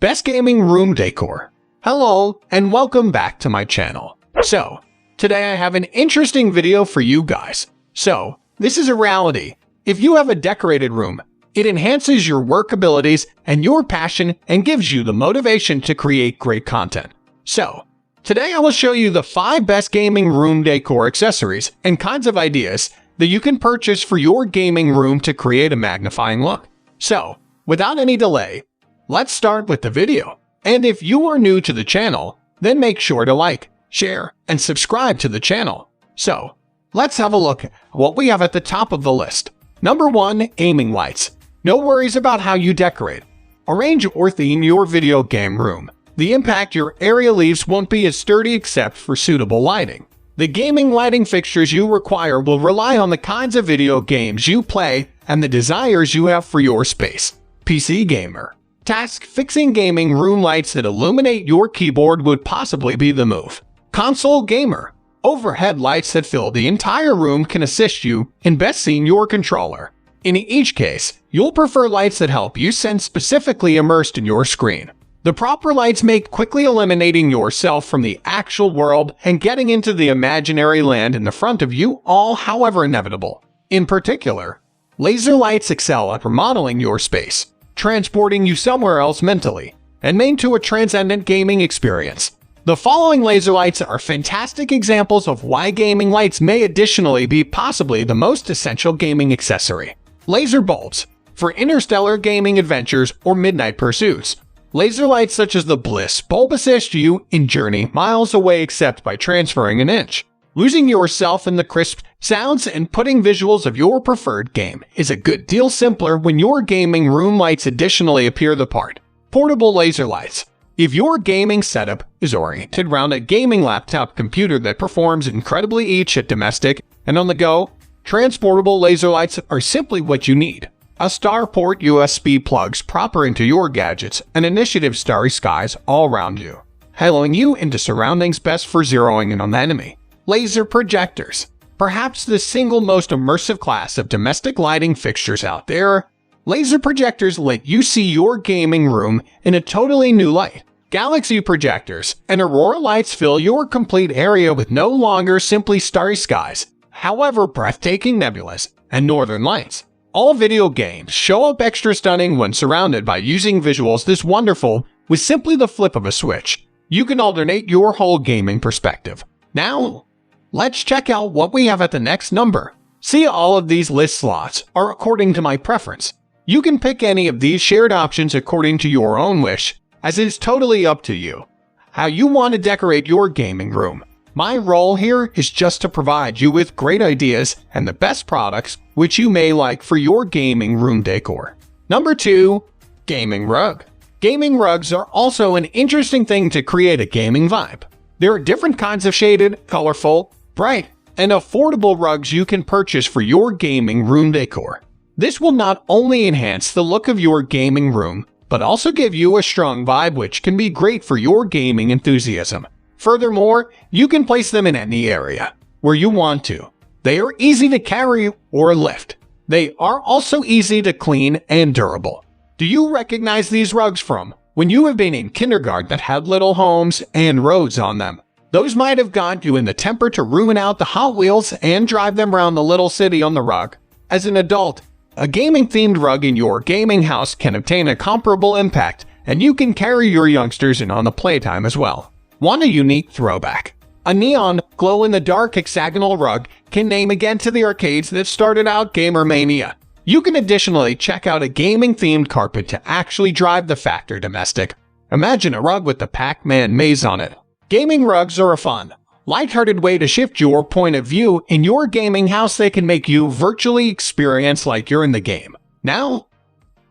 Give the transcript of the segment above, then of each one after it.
Best Gaming Room Decor. Hello, and welcome back to my channel. So, today I have an interesting video for you guys. So, this is a reality. If you have a decorated room, it enhances your work abilities and your passion and gives you the motivation to create great content. So, today I will show you the 5 best gaming room decor accessories and kinds of ideas that you can purchase for your gaming room to create a magnifying look. So, without any delay, let's start with the video. And if you are new to the channel, then make sure to like, share, and subscribe to the channel. So, let's have a look at what we have at the top of the list. Number 1. Aiming lights. No worries about how you decorate, arrange, or theme your video game room. The impact your area leaves won't be as sturdy except for suitable lighting. The gaming lighting fixtures you require will rely on the kinds of video games you play and the desires you have for your space. PC gamer. Task-fixing gaming room lights that illuminate your keyboard would possibly be the move. Console gamer. Overhead lights that fill the entire room can assist you in best seeing your controller. In each case, you'll prefer lights that help you sense specifically immersed in your screen. The proper lights make quickly eliminating yourself from the actual world and getting into the imaginary land in the front of you all, however, inevitable. In particular, laser lights excel at remodeling your space, transporting you somewhere else mentally, and main to a transcendent gaming experience. The following laser lights are fantastic examples of why gaming lights may additionally be possibly the most essential gaming accessory. Laser bulbs. For interstellar gaming adventures or midnight pursuits, laser lights such as the Bliss bulb assist you in journey miles away except by transferring an inch. Losing yourself in the crisp sounds and putting visuals of your preferred game is a good deal simpler when your gaming room lights additionally appear the part. Portable laser lights. If your gaming setup is oriented around a gaming laptop computer that performs incredibly each at domestic and on the go, transportable laser lights are simply what you need. A Starport USB plugs proper into your gadgets and initiative starry skies all around you, haloing you into surroundings best for zeroing in on the enemy. Laser projectors. Perhaps the single most immersive class of domestic lighting fixtures out there, laser projectors let you see your gaming room in a totally new light. Galaxy projectors and aurora lights fill your complete area with no longer simply starry skies, however breathtaking nebulas and northern lights. All video games show up extra stunning when surrounded by using visuals this wonderful with simply the flip of a switch. You can alternate your whole gaming perspective. Now, let's check out what we have at the next number. See, all of these list slots are according to my preference. You can pick any of these shared options according to your own wish, as it is totally up to you how you want to decorate your gaming room. My role here is just to provide you with great ideas and the best products which you may like for your gaming room decor. Number 2. Gaming rug. Gaming rugs are also an interesting thing to create a gaming vibe. There are different kinds of shaded, colorful, bright, and affordable rugs you can purchase for your gaming room decor. This will not only enhance the look of your gaming room, but also give you a strong vibe which can be great for your gaming enthusiasm. Furthermore, you can place them in any area where you want to. They are easy to carry or lift. They are also easy to clean and durable. Do you recognize these rugs from when you have been in kindergarten that had little homes and roads on them? Those might have got you in the temper to ruin out the Hot Wheels and drive them around the little city on the rug. As an adult, a gaming-themed rug in your gaming house can obtain a comparable impact, and you can carry your youngsters in on the playtime as well. Want a unique throwback? A neon, glow-in-the-dark hexagonal rug can name again to the arcades that started out Gamer Mania. You can additionally check out a gaming-themed carpet to actually drive the factor domestic. Imagine a rug with the Pac-Man maze on it. Gaming rugs are a fun, lighthearted way to shift your point of view in your gaming house. They can make you virtually experience like you're in the game. Now,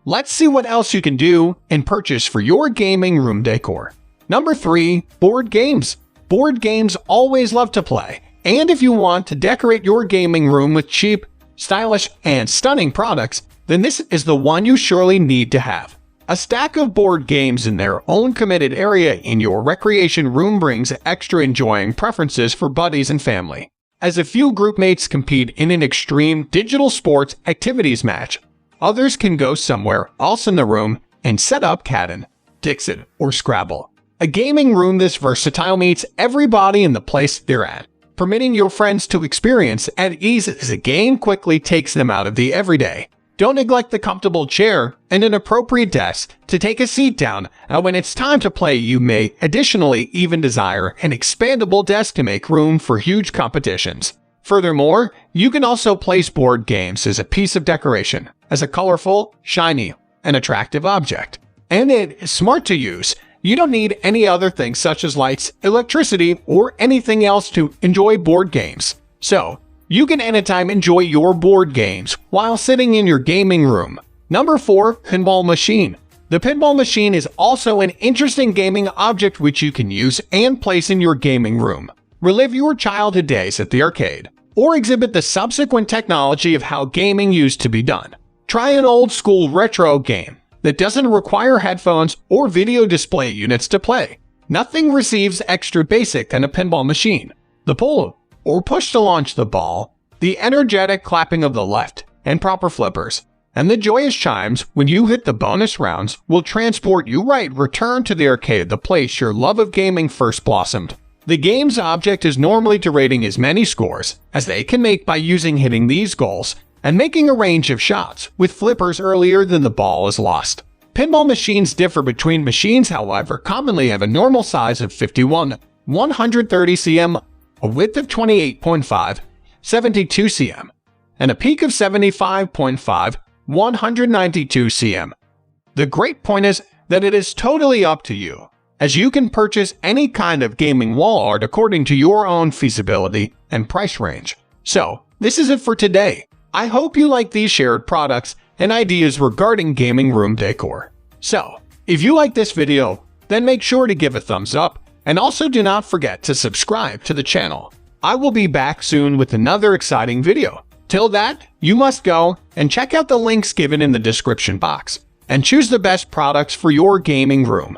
let's see what else you can do and purchase for your gaming room decor. Number 3. Board games. Board games always love to play, and if you want to decorate your gaming room with cheap, stylish, and stunning products, then this is the one you surely need to have. A stack of board games in their own committed area in your recreation room brings extra enjoying preferences for buddies and family. As a few group mates compete in an extreme digital sports activities match, others can go somewhere else in the room and set up Catan, Dixit, or Scrabble. A gaming room this versatile meets everybody in the place they're at, permitting your friends to experience at ease as a game quickly takes them out of the everyday. Don't neglect the comfortable chair and an appropriate desk to take a seat down, and when it's time to play, you may additionally even desire an expandable desk to make room for huge competitions. Furthermore, you can also place board games as a piece of decoration, as a colorful, shiny, and attractive object. And it is smart to use. You don't need any other things such as lights, electricity, or anything else to enjoy board games. So, you can anytime enjoy your board games while sitting in your gaming room. Number 4. Pinball Machine. The pinball machine is also an interesting gaming object which you can use and place in your gaming room. Relive your childhood days at the arcade, or exhibit the subsequent technology of how gaming used to be done. Try an old-school retro game that doesn't require headphones or video display units to play. Nothing receives extra basic than a pinball machine. The pull or push to launch the ball, the energetic clapping of the left and proper flippers, and the joyous chimes when you hit the bonus rounds will transport you return to the arcade, the place your love of gaming first blossomed. The game's object is normally to rating as many scores as they can make by hitting these goals and making a range of shots with flippers earlier than the ball is lost. Pinball machines differ between machines, however, commonly have a normal size of 51, 130 cm, a width of 28.5, 72 cm, and a peak of 75.5, 192 cm. The great point is that it is totally up to you, as you can purchase any kind of gaming wall art according to your own feasibility and price range. So, this is it for today. I hope you like these shared products and ideas regarding gaming room decor. So, if you like this video, then make sure to give a thumbs up, and also do not forget to subscribe to the channel. I will be back soon with another exciting video. Till that, you must go and check out the links given in the description box, and choose the best products for your gaming room.